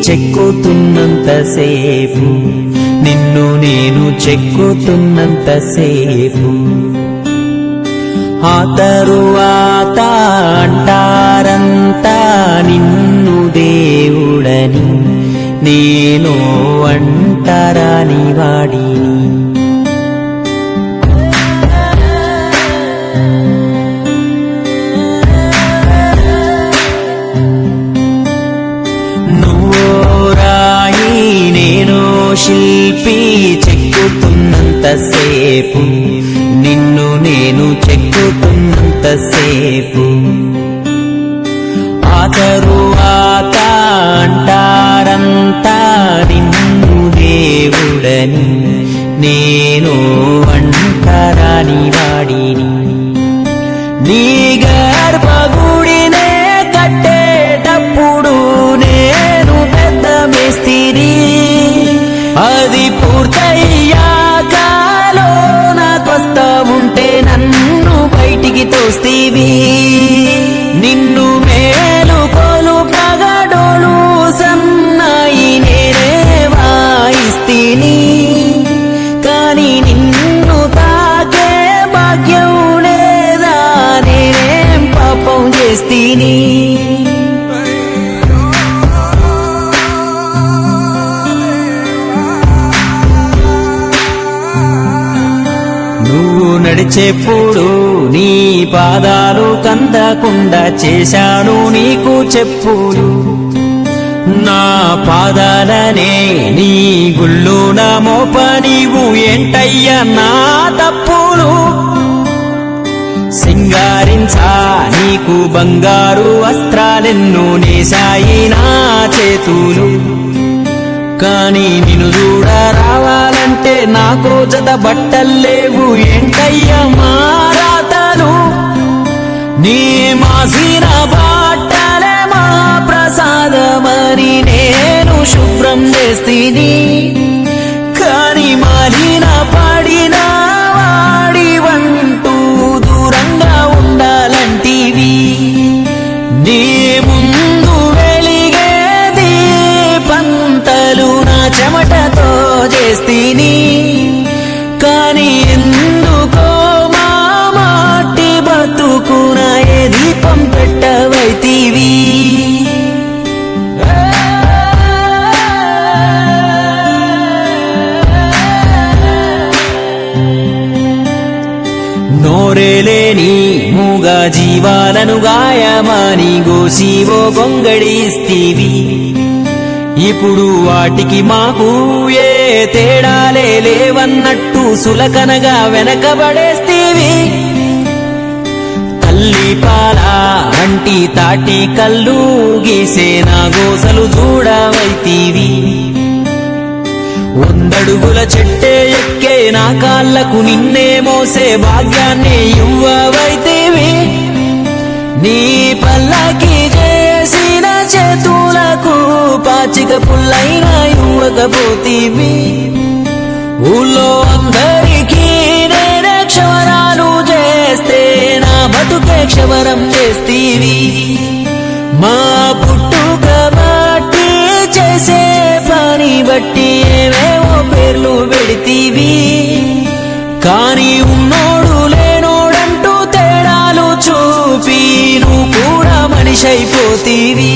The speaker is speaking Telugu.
చెక్కుతున్నంతసేపు, నిన్ను నేను చెక్కుతున్నంతసేపు, ఆ తరువాత అంటారంతా నిన్ను దేవుడని, నేను అంటరాని వాడిని. శిల్పి చెక్కుతున్నంతసేపు, నిన్ను నేను చెక్కుతున్నంతసేపు, ఆ తరువాత అంటారంతా నిన్ను దేవుడని, నేను అంటరాని వాడిని. నీ గర్భగుడినే కట్టేటప్పుడు నేను పెద్ద మేస్తిరి, అది పూర్తయ్యాక లోనకొస్తా ఉంటే నన్ను బయటికి తోస్తీవి. నిన్ను మేలుకొలు పగడోలు సన్నాయి నేనే వాయిస్తీని, కాని నిన్ను తాకే భాగ్యం లేదా, నేనేం పాపం చేస్తీని. నువ్వు నడిచేప్పుడు నీ పాదాలు కందకుండా చేశాను నీకు చెప్పులు, నా పాదాలనే నీ గుళ్ళోన మోప నీవు ఏంటయ్యా నా తప్పులు. సింగారించా నీకు బంగారు వస్త్రాలెన్నో నేసాయి నా చేతులు, కాని నిన్ను చూడ రావాలంటే నాకో జత బట్టల్లేవు ఏంటయ్యా మారాతలు. నీ మాసిన బట్టలే మా ప్రసాదమని నేను శుభ్రం చేస్తీని, కాని మాలిన పడిన వాడి వంటూ దూరంగా ఉండాలంటివి. నీ ముందు వెలిగే దీపంతలు నా చెమటతో చేస్తీని, కాని ఎందుకో మా మాటి బతుకున ఏ దీపం పెట్టవైతివి. నోరేలేని మూగ జీవాలను గాయమాని గోసివో గొంగడిస్తీవి, ఇప్పుడు వాటికి మాకు ఏ తేడాలే లేవన్నట్టు సులకనగా వెనకబడేస్తీవి. తల్లి పాల అంటి తాటి కళ్ళు గీసే నా గోసలు చూడవైతీవి. 100 అడుగుల చెట్టే ఎక్కే నా కాళ్లకు నిన్నే మోసే భాగ్యాన్ని ఇవ్వవైతీవి. నీ పల్లకి చేసిన చేతులకు పాచిక పుల్లైన ఇవ్వకపోతీవి. ఊళ్ళో అందరికీ నేనే క్షవరాలు చేస్తే నా బతుకే క్షవరం చేస్తీవి. మా పుట్టుక బట్టి చేసే పని బట్టి ఏవేవో పేర్లు పెడితీవి, కాని ఉన్నోడు లేనోడంటూ తేడాలు చూపి నువ్వు కూడా మనిషి అయిపోతీవి.